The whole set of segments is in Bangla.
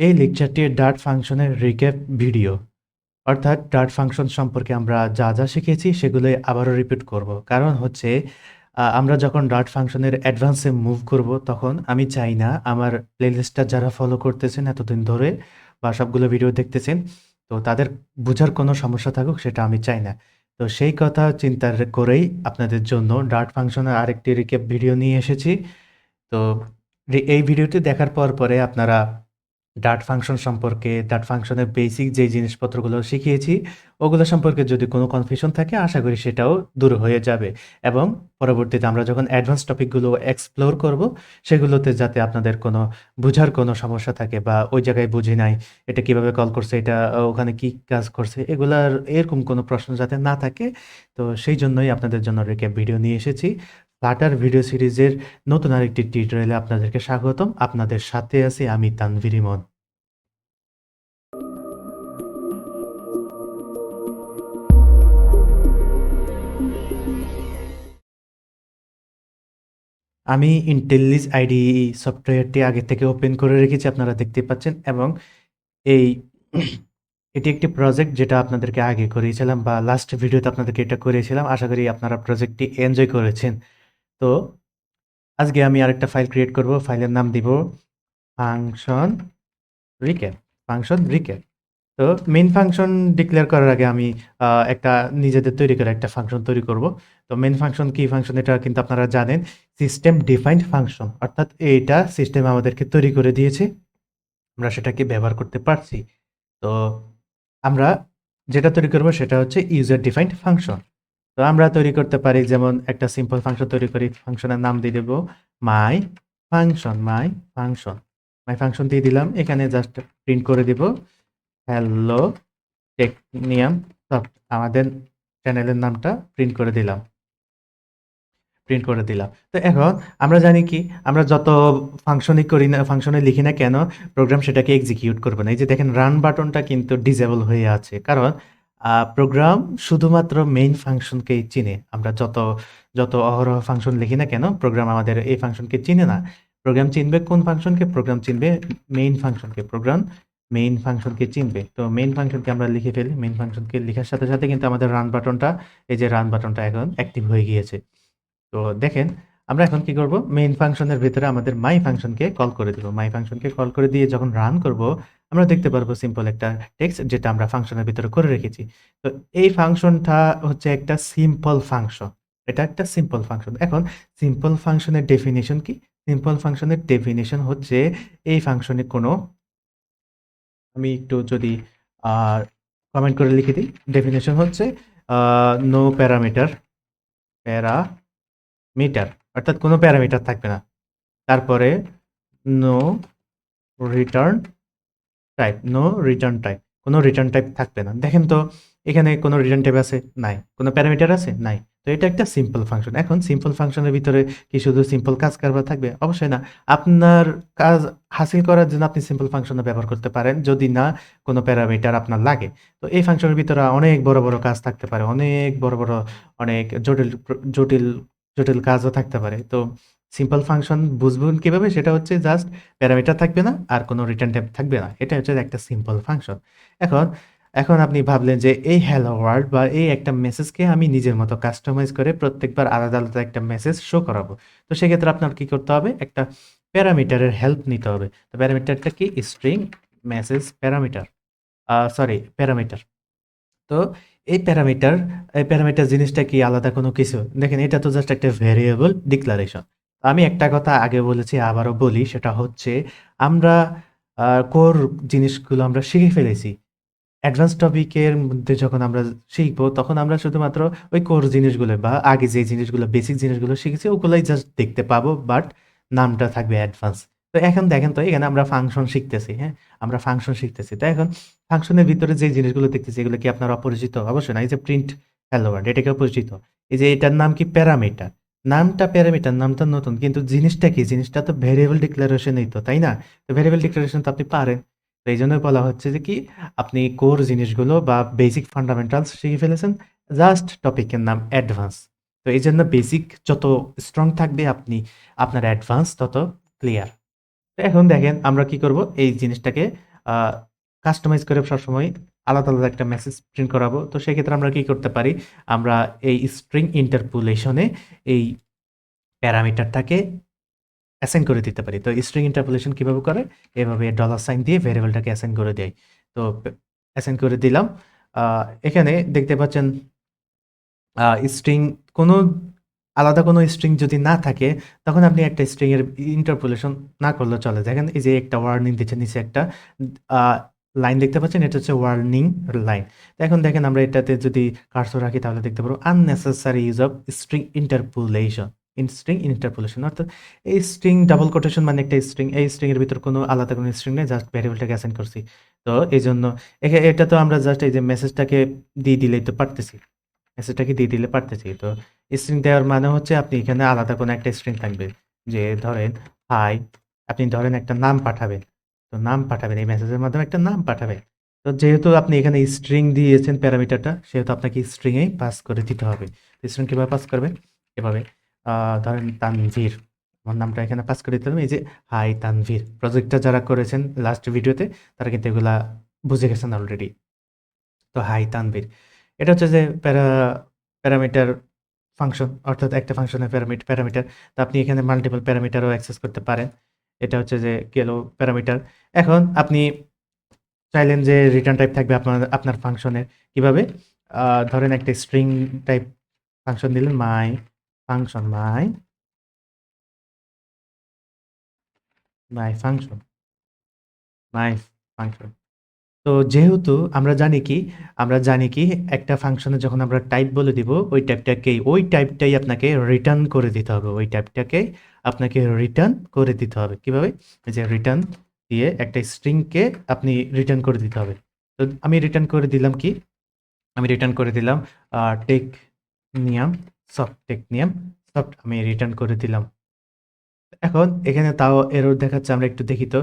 এই লেকচারটি ডার্ট ফাংশনের রিক্যাপ ভিডিও। অর্থাৎ ডার্ট ফাংশন সম্পর্কে আমরা যা, যা শিখেছি সেগুলোই আবারও রিপিট করব। কারণ হচ্ছে আমরা যখন ডার্ট ফাংশনের অ্যাডভান্সে মুভ করব তখন আমি চাই না আমার প্লেলিস্টটা যারা ফলো করতেছেন এতদিন ধরে বা সবগুলো ভিডিও দেখতেছেন, তো তাদের বুঝার কোনো সমস্যা থাকুক সেটা আমি চাই না। তো সেই কথা চিন্তা করেই আপনাদের জন্য ডার্ট ফাংশনের আরেকটি রিক্যাপ ভিডিও নিয়ে এসেছি। তো এই ভিডিওটি দেখার পরে আপনারা ডার্ট ফাংশন সম্পর্কে, ডার্ট ফাংশনের বেসিক যেই জিনিসপত্রগুলো শিখিয়েছি, ওগুলো সম্পর্কে যদি কোনো কনফিউশন থাকে আশা করি সেটাও দূর হয়ে যাবে। এবং পরবর্তীতে আমরা যখন অ্যাডভান্স টপিকগুলো এক্সপ্লোর করব, সেগুলোতে যাতে আপনাদের কোনো বুঝার কোনো সমস্যা থাকে বা ওই জায়গায় বুঝি নাই, এটা কিভাবে কল করছে, এটা ওখানে কি কাজ করছে, এগুলার এরকম কোনো প্রশ্ন যাতে না থাকে, তো সেই জন্যই আপনাদের জন্য রিক্যাপ ভিডিও নিয়ে এসেছি। ফ্লাটার ভিডিও সিরিজের নতুন আরেকটি টিউটোরিয়ালে আপনাদেরকে স্বাগতম। আপনাদের সাথে আছি আমি তানভীর ইমন। আমি ইন্টেলিজ আইডিই সফটওয়্যারটি আগে থেকে ওপেন করে রেখেছি, আপনারা দেখতে পাচ্ছেন। এবং এই এটি একটি প্রজেক্ট যেটা আপনাদেরকে আগে করিয়েছিলাম বা লাস্ট ভিডিওতে আপনাদেরকে এটা করিয়েছিলাম। আশা করি আপনারা প্রজেক্টটি এনজয় করেছেন। তো আজকে আমি আরেকটা ফাইল ক্রিয়েট করব। ফাইলের নাম দিব ফাংশন রিক্যাপ। Function recap. তো মেইন ফাংশন ডিক্লেয়ার করার আগে আমি একটা নিজেদের তৈরি করে একটা ফাংশন তৈরি করব। তো মেইন ফাংশন কি ফাংশন এটা কিন্তু আপনারা জানেন, সিস্টেম ডিফাইন্ড ফাংশন। অর্থাৎ এইটা সিস্টেম আমাদেরকে তৈরি করে দিয়েছে, আমরা সেটাকে ব্যবহার করতে পারছি। তো আমরা যেটা তৈরি করব সেটা হচ্ছে ইউজার ডিফাইন্ড ফাংশন। তো আমরা তৈরি করতে পারি, যেমন একটা সিম্পল ফাংশন তৈরি করি, ফাংশনের নাম দিয়ে দেব মাই ফাংশন। মাই ফাংশন দিয়ে দিলাম, এখানে জাস্ট প্রিন্ট করে দিব হ্যালো টেকনিয়াম সফট। আমাদের চ্যানেলের নামটা প্রিন্ট করে দিলাম। তো এখন আমরা জানি কি, আমরা যত ফাংশনই করি না, ফাংশনে লিখি না কেন, প্রোগ্রাম সেটাকে এক্সিকিউট করবে না। এই যে দেখেন রান বাটনটা কিন্তু ডিসেবল হয়ে আছে, কারণ প্রোগ্রাম শুধুমাত্র মেইন ফাংশনকেই চিনে। আমরা যত যত অহরহ ফাংশন লিখি না কেন, প্রোগ্রাম আমাদের এই ফাংশনকে চিনে না। প্রোগ্রাম চিনবে কোন ফাংশনকে? প্রোগ্রাম চিনবে মেইন ফাংশনকে। প্রোগ্রাম মেইন ফাংশনকে চিনবে। তো মেইন ফাংশনকে আমরা লিখে ফেলি। মেইন ফাংশনকে লিখার সাথে সাথে কিন্তু আমাদের রান বাটনটা, এই যে রান বাটনটা এখন অ্যাক্টিভ হয়ে গিয়েছে। তো দেখেন, আমরা এখন কি করব, মেইন ফাংশনের ভিতরে আমাদের মাই ফাংশনকে কল করে দিব। মাই ফাংশনকে কল করে দিয়ে যখন রান করব, আমরা দেখতে পারবো সিম্পল একটা টেক্সট যেটা আমরা ফাংশনের ভিতরে করে রেখেছি। তো এই ফাংশনটা হচ্ছে একটা সিম্পল ফাংশন। এটা একটা সিম্পল ফাংশন। এখন সিম্পল ফাংশনের ডেফিনিশন কি? সিম্পল ফাংশনের ডেফিনিশন হচ্ছে এই ফাংশনে কোনো, আমি একটু যদি কমেন্ট করে লিখে দিই, ডেফিনিশন হচ্ছে নো প্যারামিটার, অর্থাৎ কোনো প্যারামিটার থাকবে না। তারপরে নো রিটার্ন টাইপ, কোনো রিটার্ন টাইপ থাকবে না। দেখেন তো, এখানে কোনো রিটার্ন টাইপ আছে? নাই। কোনো প্যারামিটার আছে? নাই। তো এটা একটা সিম্পল ফাংশন। এখন সিম্পল ফাংশনের ভিতরে কি শুধু সিম্পল কাজ কারবার থাকবে? অবশ্যই না। আপনার কাজ হাসিল করার জন্য আপনি সিম্পল ফাংশনও ব্যবহার করতে পারেন, যদি না কোনো প্যারামিটার আপনার লাগে। তো এই ফাংশনের ভিতরে অনেক বড়, বড় কাজ থাকতে পারে। অনেক বড়, বড়, অনেক জটিল, জটিল কাজও থাকতে পারে। তো সিম্পল ফাংশন বুঝবেন কিভাবে? সেটা হচ্ছে জাস্ট প্যারামিটার থাকবে না, আর কোনো রিটার্ন টাইপ থাকবে না। এটা হচ্ছে একটা সিম্পল ফাংশন। এখন এখন আপনি ভাবলেন যে এই হ্যালো ওয়ার্ল্ড বা এই একটা মেসেজকে আমি নিজের মতো কাস্টমাইজ করে প্রত্যেকবার আলাদা, আলাদা একটা মেসেজ শো করাবো। তো সেক্ষেত্রে আপনার কি করতে হবে? একটা প্যারামিটারের হেল্প নিতে হবে। তো প্যারামিটারটা কি? String message parameter. প্যারামিটার। তো এই প্যারামিটার জিনিসটা কি আলাদা কোনো কিছু? দেখেন, এটা তো জাস্ট একটা ভেরিয়েবল ডিক্লারেশন। আমি একটা কথা আগে বলেছি, আবারও বলি, সেটা হচ্ছে আমরা কোর জিনিসগুলো আমরা শিখে ফেলেছি। অ্যাডভান্স টপিকের মধ্যে যখন আমরা শিখবো, তখন আমরা শুধুমাত্র ওই কোর জিনিসগুলো বা আগে যে জিনিসগুলো, বেসিক জিনিসগুলো শিখেছি, ওগুলাই জাস্ট দেখতে পাবো, বাট নামটা থাকবে অ্যাডভান্স। তো এখন দেখেন তো, এখানে আমরা ফাংশন শিখতেছি, হ্যাঁ? আমরা ফাংশন শিখতেছি। তো এখন ফাংশনের ভিতরে যে জিনিসগুলো দেখতেছি, এগুলো কি আপনার অপরিচিত? অবশ্যই না। এই যে প্রিন্ট হ্যালো ওয়ার্ল্ড, এটা কি অপরিচিত? এই যে এটার নাম কি? প্যারামিটার। নামটা প্যারামিটার, নামটা নতুন, কিন্তু জিনিসটা কি? জিনিসটা তো ভেরিয়েবল ডিক্লারেশনই তো, তাই না? তো ভেরিয়েবল ডিক্লারেশন তো আপনি পারেন। তো এইজন্যই বলা হচ্ছে যে কি, আপনি কোর জিনিসগুলো বা বেসিক ফান্ডামেন্টালস শিখে ফেলেছেন, জাস্ট টপিকের নাম অ্যাডভান্স। তো এই জন্য বেসিক যত স্ট্রং থাকবে, আপনি আপনার অ্যাডভান্স তত ক্লিয়ার। তো এখন দেখেন আমরা কি করব, এই জিনিসটাকে কাস্টমাইজ করে সবসময় আলাদা একটা মেসেজ প্রিন্ট করাবো। তো সেক্ষেত্রে আমরা কি করতে পারি? আমরা এই স্ট্রিং ইন্টারপোলেশনে এই প্যারামিটারটাকে অ্যাসাইন করে দিতে পারি। তো স্ট্রিং ইন্টারপোলেশন কিভাবে করে? এভাবে $সাইন দিয়ে ভেরিয়েবলটাকে অ্যাসাইন করে দেই। তো অ্যাসাইন করে দিলাম। আ এখানে দেখতে পাচ্ছেন স্ট্রিং কোনো আলাদা কোনো স্ট্রিং যদি না থাকে, তখন আপনি একটা স্ট্রিং এর ইন্টারপোলেশন না করলেও চলে। দেখেন এই যে একটা ওয়ার্নিং দিচ্ছে নিচে একটা আ লাইন দেখতে পাচ্ছেন, এটা হচ্ছে ওয়ার্নিং লাইন। তো এখন দেখেন আমরা এটাতে যদি কার্সর রাখি তাহলে দেখতে পারবো unnecessary use of string interpolation. String interpolation অর্থাৎ এই স্ট্রিং ডাবল কোটেশন মানে একটা স্ট্রিং, এই স্ট্রিং এর ভিতর কোনো আলাদা কোনো স্ট্রিং নেই, জাস্ট ভেরিয়েবলটাকে অ্যাসাইন করছি। তো এইজন্য এটা তো আমরা জাস্ট এই যে মেসেজটাকে দিয়ে দিলেই তো পারতেছি। মেসেজটাকে দিয়ে দিলে পারতেছি। তো স্ট্রিং দেওয়ার মানে হচ্ছে আপনি এখানে আলাদা কোনো একটা স্ট্রিং থাকবে। যে ধরেন হাই, আপনি ধরেন একটা নাম পাঠাবেন। তো নাম পাঠাবেন, এই মেসেজের মাধ্যমে একটা নাম পাঠাবেন। তো যেহেতু আপনি এখানে স্ট্রিং দিয়েছেন প্যারামিটারটা, সেহেতু আপনাকে স্ট্রিং এই পাস করে দিতে হবে। তো স্ট্রিং কিভাবে পাস করবেন? এভাবে ধরেন তানভীর। আমার নামটা এখানে পাস করে দিতে হবে। এই যে হাই তানভীর। প্রজেক্টটা যারা করেছেন লাস্ট ভিডিওতে তারা কিন্তু এগুলা বুঝে গেছেন অলরেডি। তো হাই তানভীর। এটা হচ্ছে যে প্যারামিটার ফাংশন, অর্থাৎ একটা ফাংশনের প্যারামিটার। তো আপনি এখানে মাল্টিপল প্যারামিটারও অ্যাক্সেস করতে পারেন। এটা হচ্ছে যে গেল প্যারামিটার। এখন আপনি চাইলেন যে রিটার্ন টাইপ থাকবে আপনার ফাংশনের। কিভাবে? ধরেন একটা স্ট্রিং টাইপ ফাংশন দিলেন মাই ফাংশন, মাই ফাংশন, মাই ফাংশন। তো যেহেতু আমরা জানি কি একটা ফাংশনে যখন আমরা টাইপ বলে দিব, ওই টাইপটাই আপনাকে রিটার্ন করে দিতে হবে। ওই টাইপটাকেই আপনাকে রিটার্ন করে দিতে হবে। কিভাবে? এই যে রিটার্ন দিয়ে একটা স্ট্রিংকে আপনি রিটার্ন করে দিতে হবে। তো আমি রিটার্ন করে দিলাম কি? আমি রিটার্ন করে দিলাম টেকনিয়াম সফট আমি রিটার্ন করে দিলাম। এখন এখানে তাও এরর দেখাচ্ছে, আমরা একটু দেখি তো।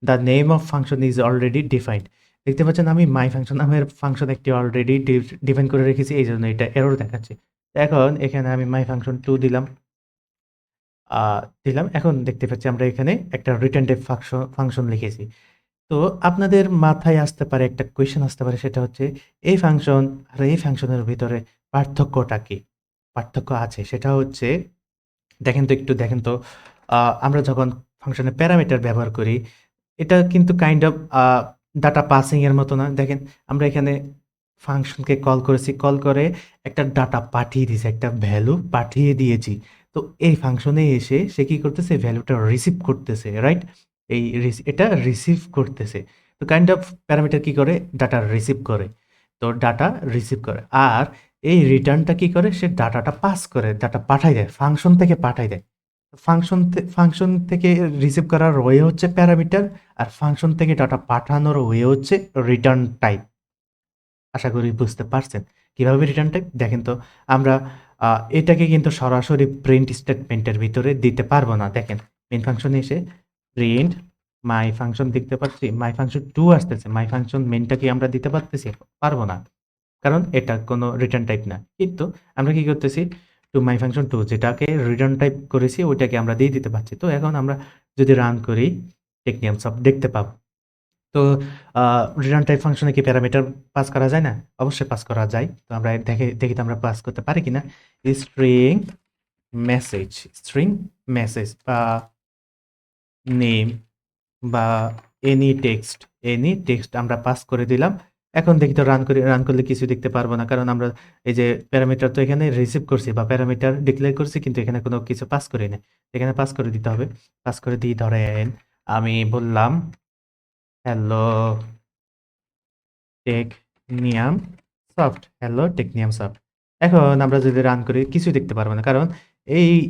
The name of function is already defined. দেখতে পাচ্ছেন আমি মাই ফাংশন নামের ফাংশন একটি অলরেডি ডিফাইন করে রেখেছি, এই জন্য এটা এরর দেখাচ্ছে। এখন এখানে আমি মাই ফাংশন 2 দিলাম। এখন দেখতে পাচ্ছি আমরা এখানে একটা রিটার্ন টাইপ ফাংশন লিখেছি। তো আপনাদের মাথায় আসতে পারে একটা কোয়েশ্চেন আসতে পারে, সেটা হচ্ছে এই ফাংশন আর এই ফাংশনের ভিতরে পার্থক্যটা কি? পার্থক্য আছে, সেটা হচ্ছে দেখেন তো আমরা যখন ফাংশনে প্যারামিটার ব্যবহার করি, এটা কিন্তু কাইন্ড অফ ডাটা পাসিং এর মতো না। দেখেন আমরা এখানে ফাংশনকে কল করেছি, কল করে একটা ডাটা পাঠিয়ে দিয়েছি, একটা ভ্যালু পাঠিয়ে দিয়েছি। তো এই ফাংশনে এসে সে কি করতেছে? ভ্যালুটা রিসিভ করতেছে, রাইট? এটা রিসিভ করতেছে। তো কাইন্ড অফ প্যারামিটার কি করে? ডাটা রিসিভ করে। তো ডাটা রিসিভ করে। আর এই রিটার্নটা কি করে? সে ডাটাটা পাস করে, ডাটা পাঠায় দেয়, ফাংশন থেকে পাঠায় দেয়। ফাংশন থেকে রিসিভ করার ওয়ে হচ্ছে প্যারামিটার, আর ফাংশন থেকে ডাটা পাঠানোর ওয়ে হচ্ছে রিটার্ন টাইপ। আশা করি বুঝতে পারছেন। কিভাবে রিটার্ন টাইপ? দেখেন তো আমরা এটাকে কিন্তু সরাসরি প্রিন্ট স্টেটমেন্টের ভিতরে দিতে পারবো না। দেখেন মেইন ফাংশনে এসে প্রিন্ট মাই ফাংশন দেখতে পাচ্ছি, মাই ফাংশন 2 আসতেছে। মাই ফাংশন মেইনটা কি আমরা দিতে পারতেছি? পারবো না। কারণ এটা কোনো রিটার্ন টাইপ না। কিন্তু আমরা কি করতেছি? টু মাই ফাংশন 2 যেটাকে রিটার্ন টাইপ করেছি ওইটাকে আমরা দিয়ে দিতে পারছি। তো এখন আমরা যদি রান করি টেকনিয়াম সফট দেখতে পাবো। তো আ রিটার্ন টাইপ ফাংশনে কি প্যারামিটার পাস করা যায় না? অবশ্যই পাস করা যায়। তো আমরা দেখি তো আমরা পাস করতে পারি কিনা? স্ট্রিং মেসেজ, স্ট্রিং মেসেজ বা নেম বা এনি টেক্সট আমরা পাস করে দিলাম। এখন দেখি তো রান করলে কিছু দেখতে পারবো না। কারণ আমরা এই যে প্যারামিটার তো এখানে রিসিভ করছি বা প্যারামিটার ডিক্লেয়ার করছি, কিন্তু এখানে কোনো কিছু পাস করি নাই। এখানে পাস করে দিতে হবে। পাস করে দিই, ধরেন আমি বললাম হ্যালো টেকনিয়াম হ্যালো টেকনিয়াম সফট। এখন আমরা যদি রান করি কিছুই দেখতে পারবো না। কারণ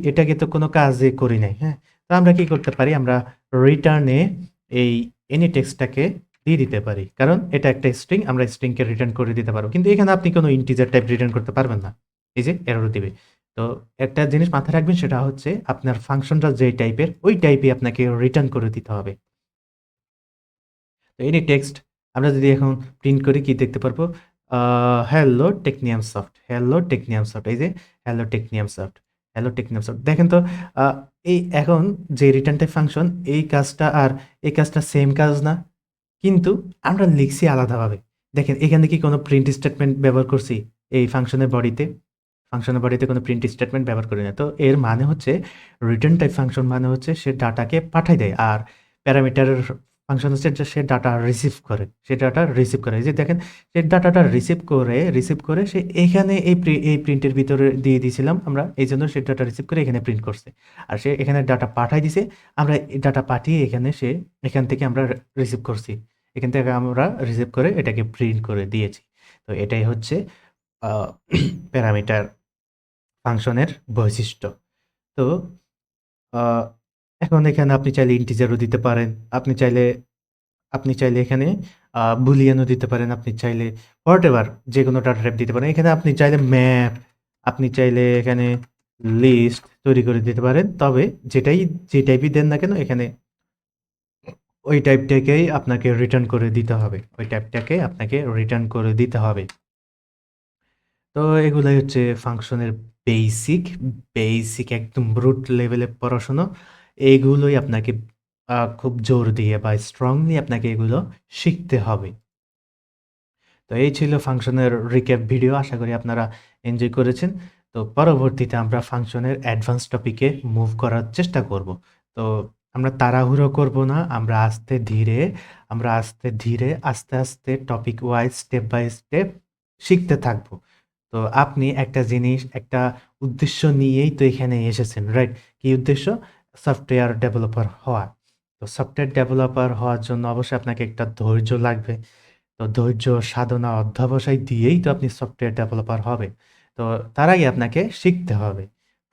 এটাকে তো কোনো কাজই করি নাই, হ্যাঁ? তো আমরা কি করতে পারি? আমরা রিটার্নে এই এনি টেক্সটটাকে দিয়ে দিতে পারি। কারণ এটা একটা স্ট্রিং, আমরা স্ট্রিংকে রিটার্ন করে দিতে পারবো। কিন্তু এখানে আপনি কোনো ইন্টিজার টাইপ রিটার্ন করতে পারবেন না। এই যে এরর দিবে। তো একটা জিনিস মাথায় রাখবেন, সেটা হচ্ছে আপনার ফাংশনটা যে টাইপের ওই টাইপই আপনাকে রিটার্ন করে দিতে হবে। তো এনি টেক্সট আমরা যদি এখন প্রিন্ট করি কি দেখতে পারবো? Hello Technium Soft, hello Technium Soft. এই যে hello Technium Soft, hello Technium Soft. দেখেন তো আ এই এখন যে রিটার্ন টাইপ ফাংশন এই কাজটা আর এই কাজটা সেম কাজ না? কিন্তু আমরা লিখছি আলাদাভাবে। দেখেন এখানে কি কোনো প্রিন্ট স্টেটমেন্ট ব্যবহার করছি এই ফাংশনের বডিতে? ফাংশনের বডিতে কোনো প্রিন্ট স্টেটমেন্ট ব্যবহার করি না। তো এর মানে হচ্ছে রিটার্ন টাইপ ফাংশন মানে হচ্ছে সে ডাটাকে পাঠায় দেয়। আর প্যারামিটার ফাংশন হচ্ছে যে সে ডাটা রিসিভ করে। সে ডাটা রিসিভ করে। এই যে দেখেন সে ডাটাটা রিসিভ করে সে এখানে এই প্রিন্টের ভিতরে দিয়ে দিয়েছিলাম আমরা। এইজন্য সে ডাটা রিসিভ করে এখানে প্রিন্ট করছে। আর সে এখানে ডাটা পাঠায় দিছে। আমরা এই ডাটা পাঠিয়ে এখান থেকে আমরা রিসিভ করছি। এখান থেকে আমরা রিসিভ করে এটাকে প্রিন্ট করে দিয়েছি। তো এটাই হচ্ছে আ প্যারামিটার ফাংশনের বৈশিষ্ট্য। তো আ এখন এখানে আপনি চাইলে ইন্টিজারও দিতে পারেন। আপনি চাইলে এখানে বুলিয়ানও দিতে পারেন। আপনি চাইলে হোয়াটএভার যেকোনো ডাটা টাইপ দিতে পারেন। এখানে আপনি চাইলে ম্যাপ, আপনি চাইলে এখানে লিস্ট তৈরি করে দিতে পারেন। তবে যে টাইপই দেন না কেন এখানে ওই টাইপটাকেই আপনাকে রিটার্ন করে দিতে হবে। ওই টাইপটাকে আপনাকে রিটার্ন করে দিতে হবে। তো এগুলাই হচ্ছে ফাংশনের বেসিক একদম রুট লেভেলের পড়াশোনা। এগুলোই আপনাকে খুব জোর দিয়ে বা স্ট্রংলি আপনাকে এগুলো শিখতে হবে। তো এই ছিল ফাংশনের রিক্যাপ ভিডিও। আশা করি আপনারা এনজয় করেছেন। তো পরবর্তীতে আমরা ফাংশনের অ্যাডভান্স টপিকে মুভ করার চেষ্টা করব। তো আমরা তাড়াহুড়ো করব না। আমরা আস্তে ধীরে আস্তে topic wise step by step শিখতে থাকব। তো আপনি একটা জিনিস, একটা উদ্দেশ্য নিয়েই তো এখানে এসেছেন, রাইট? কি উদ্দেশ্য? সফটওয়্যার ডেভেলপার হওয়া। তো সফটওয়্যার ডেভেলপার হওয়ার জন্য অবশ্যই আপনাকে একটা ধৈর্য লাগবে। তো ধৈর্য, সাধনা, অধ্যবসায় দিয়েই তো আপনি সফটওয়্যার ডেভেলপার হবেন। তো তার আগে আপনাকে শিখতে হবে।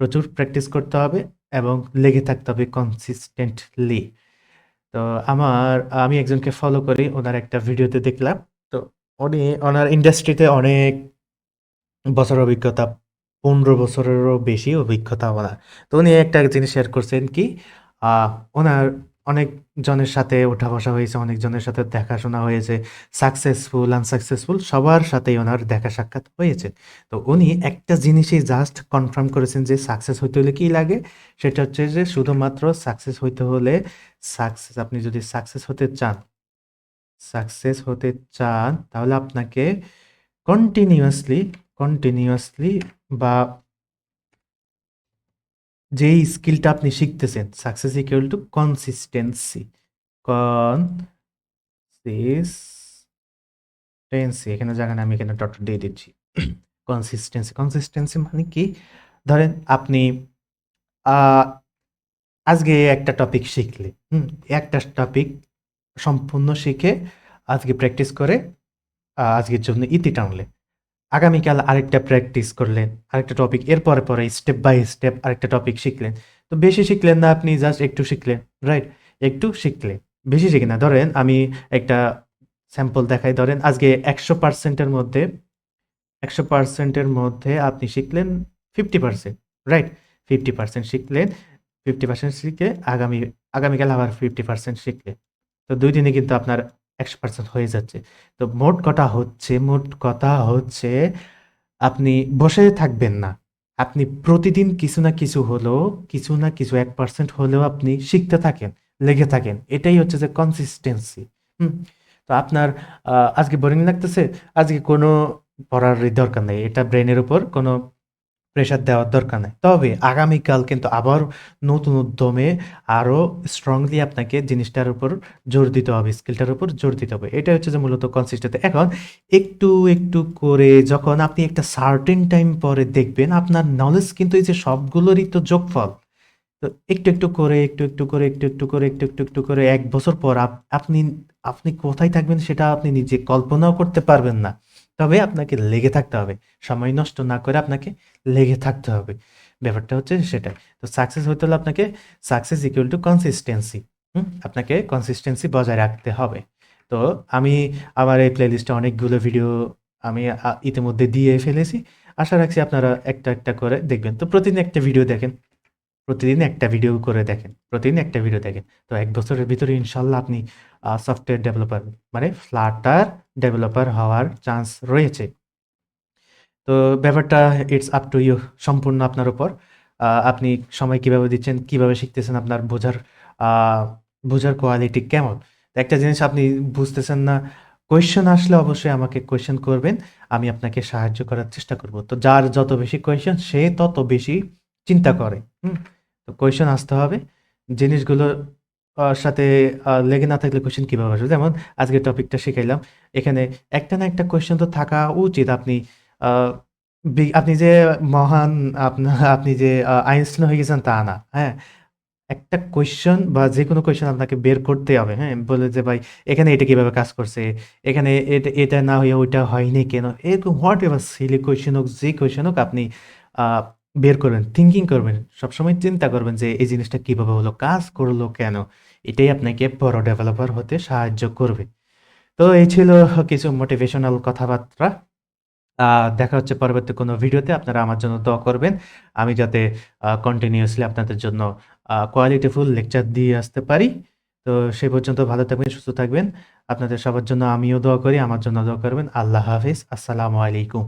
প্রচুর প্র্যাকটিস করতে হবে এবং লেগে থাকতে হবে কনসিস্টেন্টলি। তো আমি একজনকে ফলো করি। উনার একটা ভিডিওতে দেখলাম। তো ওনার ইন্ডাস্ট্রিতে অনেক বছরের অভিজ্ঞতা, ১৫ বছরেরও বেশি অভিজ্ঞতা ওনার। তো উনি একটা জিনিস শেয়ার করছেন কি, ওনার অনেকজনের সাথে ওঠা-বসা হয়েছে, অনেকজনের সাথে দেখাশোনা হয়েছে। সাকসেসফুল, আনসাকসেসফুল সবার সাথেই ওনার দেখা সাক্ষাৎ হয়েছে। তো উনি একটা জিনিসই জাস্ট কনফার্ম করেছেন যে সাকসেস হইতে হলে কি লাগে? সেটা হচ্ছে যে শুধুমাত্র সাকসেস হইতে হলে আপনি যদি সাকসেস হতে চান তাহলে আপনাকে কন্টিনিউয়াসলি কন্টিনিউয়াসলি বা যেই স্কিলটা আপনি শিখতেছেন, সাকসেস ইকুয়াল টু কনসিস্টেন্সি। এখানে জায়গা না, আমি এখানে ডট দিয়ে দিচ্ছি। কনসিস্টেন্সি মানে কি? ধরেন আপনি আ আজকে একটা টপিক শিখলে, একটা টপিক সম্পূর্ণ শিখে আজকে প্র্যাকটিস করে আজকের জন্য ইতি টানলে। আগামীকাল আরেকটা প্র্যাকটিস করলেন, আরেকটা টপিক, এর পরে স্টেপ বাই স্টেপ আরেকটা টপিক শিখলেন। তো বেশি শিখলেন না, আপনি জাস্ট একটু শিখলেন, রাইট? একটু শিখলেন, বেশি শিখি না। ধরেন আমি একটা স্যাম্পল দেখাই। ধরেন আজকে ১০০% এর মধ্যে আপনি শিখলেন 50%, রাইট? 50% শিখলেন, 50% শিখে আগামীকাল আবার 50% শিখলেন। তো ২ দিনে কিন্তু আপনার ১০০% হয়ে যাচ্ছে। তো মোট কথা হচ্ছে আপনি বসে থাকবেন না। আপনি প্রতিদিন কিছু না কিছু ১% হলেও আপনি শিখতে থাকেন, লেগে থাকেন। এটাই হচ্ছে যে কনসিস্টেন্সি। হুম? তো আপনার আজকে বোরিং লাগতেছে, আজকে কোনো পড়ারই দরকার নেই। এটা ব্রেইনের উপর কোনো প্রেশার দেওয়ার দরকার নাই। তবে আগামীকাল কিন্তু আবার নতুন উদ্যমে আরো স্ট্রংলি আপনাকে জিনিসটার উপর জোর দিতে হবে, স্কিলটার উপর জোর দিতে হবে। এটা হচ্ছে যে মূলত কনসিস্টেন্ট। এখন একটু করে যখন আপনি একটা সার্টেন টাইম পরে দেখবেন আপনার নলেজ কিন্তু এই যে সবগুলোরই তো যোগফল। তো একটু একটু করে ১ বছর পর আপনি আপনি কোথায় থাকবেন সেটা আপনি নিজে কল্পনাও করতে পারবেন না। তবে আপনাকে লেগে থাকতে হবে। সময় নষ্ট না করে আপনাকে লেগে থাকতে হবে। ব্যাপারটা হচ্ছে সেটাই। তো সাকসেস হতে হলে আপনাকে সাকসেস ইকুয়াল টু কনসিস্টেন্সি। আপনাকে কনসিস্টেন্সি বজায় রাখতে হবে। তো আমি আমার এই প্লেলিস্টে অনেকগুলো ভিডিও আমি ইতিমধ্যে দিয়ে ফেলেছি। আশা রাখছি আপনারা একটা করে দেখবেন। তো প্রতিদিন একটা ভিডিও দেখেন। প্রতিদিন একটা ভিডিও করে দেখেন। প্রতিদিন একটা ভিডিও দেখেন। তো ১ বছরের ভিতরে ইনশাআল্লাহ আপনি সফটওয়্যার ডেভেলপার মানে ফ্লাটার ডেভেলপার হওয়ার চান্স রয়েছে। তো ব্যাপারটা ইটস আপ টু ইউ, সম্পূর্ণ আপনার উপর। আপনি সময় কিভাবে দিচ্ছেন, কিভাবে শিখতেছেন, আপনার বোঝার আ বোঝার কোয়ালিটি কেমন? তো একটা জিনিস আপনি বুঝতেছেন না, কোয়েশ্চেন আসলে অবশ্যই আমাকে কোয়েশ্চেন করবেন। আমি আপনাকে সাহায্য করার চেষ্টা করব। তো যার যত বেশি কোয়েশ্চেন সে তত বেশি চিন্তা করে। হুম? তো কোয়েশ্চেন আসতে হবে। জিনিসগুলো সাথে লেগে না থাকলে কোয়েশ্চেন কিভাবে আসবে? যেমন আজকের টপিকটা শিখাইলাম। এখানে একটা না একটা কোয়েশ্চেন তো থাকা উচিত। আপনি আ আপনি যে মহান আপনি যে আইনস্টাইন হয়ে গেছেন তা না। হ্যাঁ? একটা কোয়েশ্চেন বা যেকোনো কোয়েশ্চেন আপনাকে বের করতেই হবে, হ্যাঁ? বলে যে ভাই এখানে এটা কিভাবে কাজ করছে? এখানে এটা না হইয়া ওইটা হয়নি কেন? এরকম হোয়াটএভার সিলি কোয়েশ্চেন হোক, যে কোয়েশ্চেন হোক আপনি আ বের করবেন, থিংকিং করবেন। সবসময় চিন্তা করবেন যে এই জিনিসটা কিভাবে হলো? কাজ করলো কেন? এটাই আপনাকে বড় ডেভেলপার হতে সাহায্য করবে। তো এই ছিল কিছু মোটিভেশনাল কথাবার্তা। আ দেখা হচ্ছে পরবর্তী কোনো ভিডিওতে। আপনারা আমার জন্য দোয়া করবেন। আমি যাতে কন্টিনিউয়াসলি আপনাদের জন্য কোয়ালিটিফুল লেকচার দিয়ে আসতে পারি। তো সে পর্যন্ত ভালো থাকবেন, সুস্থ থাকবেন। আপনাদের সবার জন্য আমিও দোয়া করি, আমার জন্য দোয়া করবেন। আল্লাহ হাফিজ। আসসালামু আলাইকুম।